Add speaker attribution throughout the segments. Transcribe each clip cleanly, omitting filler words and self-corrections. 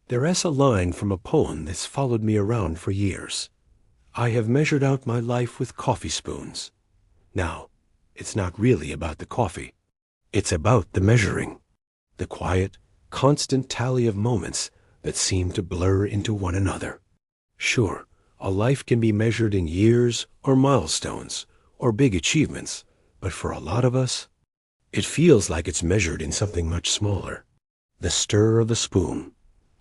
Speaker 1: There's a line from a poem that's followed me around for years. I have measured out my life with coffee spoons. Now, it's not really about the coffee. It's about the measuring. The quiet, constant tally of moments that seem to blur into one another. Sure, a life can be measured in years or milestones or big achievements, but for a lot of us, it feels like it's measured in something much smaller. The stir of a spoon,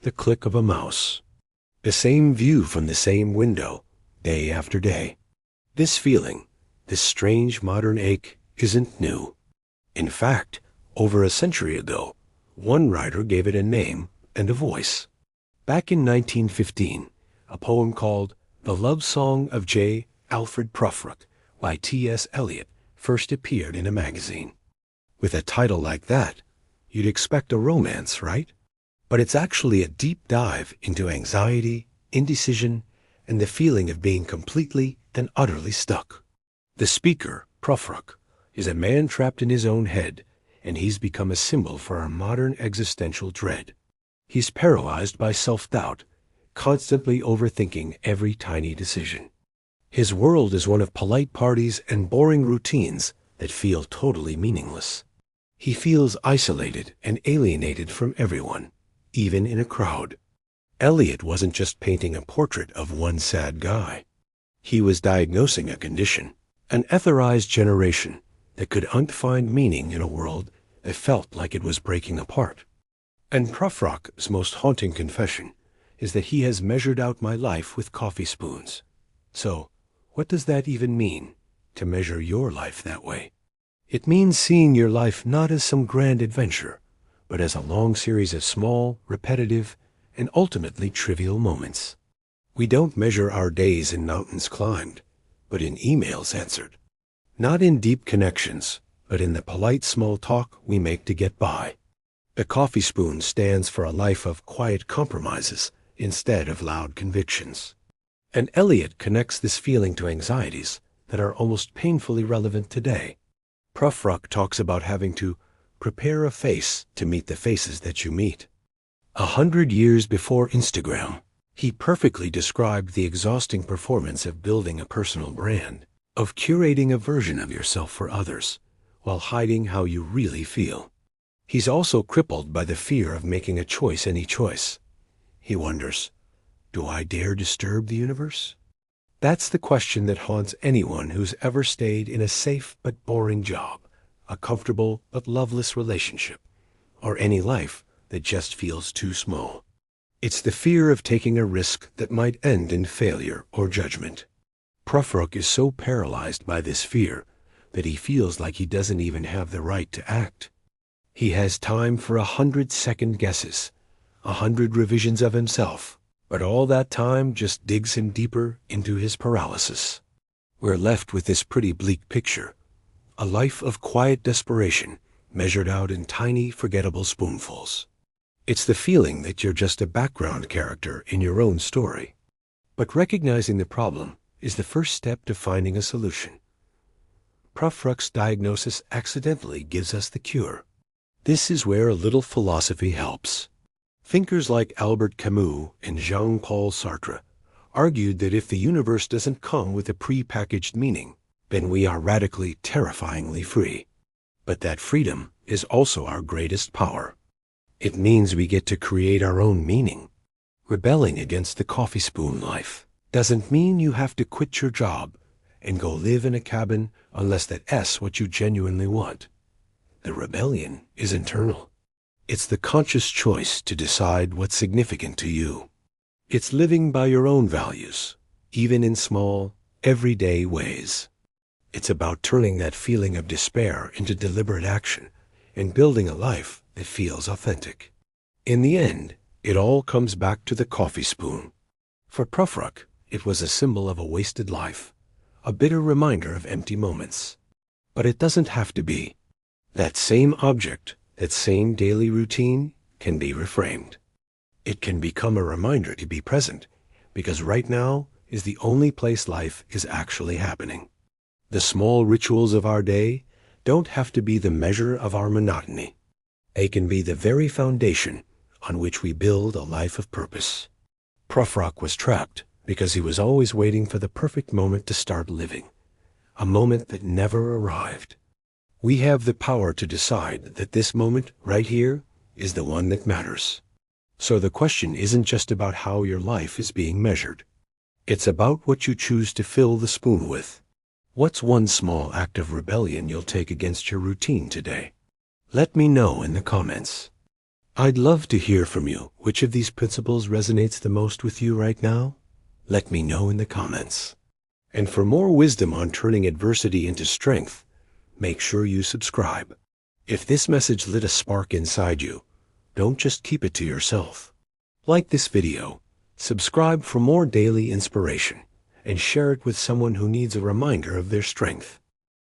Speaker 1: the click of a mouse, the same view from the same window, day after day. This feeling, this strange modern ache, isn't new. In fact, over a century ago, one writer gave it a name and a voice. Back in 1915, a poem called The Love Song of J. Alfred Prufrock by T.S. Eliot first appeared in a magazine. With a title like that, you'd expect a romance, right? But it's actually a deep dive into anxiety, indecision, and the feeling of being completely and utterly stuck. The speaker, Prufrock, is a man trapped in his own head, and he's become a symbol for our modern existential dread. He's paralyzed by self-doubt, constantly overthinking every tiny decision. His world is one of polite parties and boring routines that feel totally meaningless. He feels isolated and alienated from everyone, even in a crowd. Eliot wasn't just painting a portrait of one sad guy. He was diagnosing a condition, an etherized generation that could find meaning in a world that felt like it was breaking apart. And Prufrock's most haunting confession is that he has measured out my life with coffee spoons. So, what does that even mean, to measure your life that way? It means seeing your life not as some grand adventure, but as a long series of small, repetitive, and ultimately trivial moments. We don't measure our days in mountains climbed, but in emails answered. Not in deep connections, but in the polite small talk we make to get by. The coffee spoon stands for a life of quiet compromises instead of loud convictions. And Eliot connects this feeling to anxieties that are almost painfully relevant today. Prufrock talks about having to prepare a face to meet the faces that you meet. 100 years before Instagram, he perfectly described the exhausting performance of building a personal brand, of curating a version of yourself for others, while hiding how you really feel. He's also crippled by the fear of making a choice any choice. He wonders, do I dare disturb the universe? That's the question that haunts anyone who's ever stayed in a safe but boring job, a comfortable but loveless relationship, or any life that just feels too small. It's the fear of taking a risk that might end in failure or judgment. Prufrock is so paralyzed by this fear that he feels like he doesn't even have the right to act. He has time for 100 second guesses, 100 revisions of himself, but all that time just digs him deeper into his paralysis. We're left with this pretty bleak picture, a life of quiet desperation measured out in tiny, forgettable spoonfuls. It's the feeling that you're just a background character in your own story. But recognizing the problem is the first step to finding a solution. Prufrock's diagnosis accidentally gives us the cure. This is where a little philosophy helps. Thinkers like Albert Camus and Jean-Paul Sartre argued that if the universe doesn't come with a pre-packaged meaning, then we are radically, terrifyingly free. But that freedom is also our greatest power. It means we get to create our own meaning. Rebelling against the coffee spoon life doesn't mean you have to quit your job and go live in a cabin unless that's what you genuinely want. The rebellion is internal. It's the conscious choice to decide what's significant to you. It's living by your own values, even in small, everyday ways. It's about turning that feeling of despair into deliberate action and building a life that feels authentic. In the end, it all comes back to the coffee spoon. For Prufrock, it was a symbol of a wasted life, a bitter reminder of empty moments. But it doesn't have to be. That same object, that same daily routine, can be reframed. It can become a reminder to be present, because right now is the only place life is actually happening. The small rituals of our day don't have to be the measure of our monotony. They can be the very foundation on which we build a life of purpose. Prufrock was trapped because he was always waiting for the perfect moment to start living, a moment that never arrived. We have the power to decide that this moment right here is the one that matters. So the question isn't just about how your life is being measured. It's about what you choose to fill the spoon with. What's one small act of rebellion you'll take against your routine today? Let me know in the comments. I'd love to hear from you. Which of these principles resonates the most with you right now? Let me know in the comments. And for more wisdom on turning adversity into strength, make sure you subscribe. If this message lit a spark inside you, don't just keep it to yourself. Like this video, subscribe for more daily inspiration, and share it with someone who needs a reminder of their strength.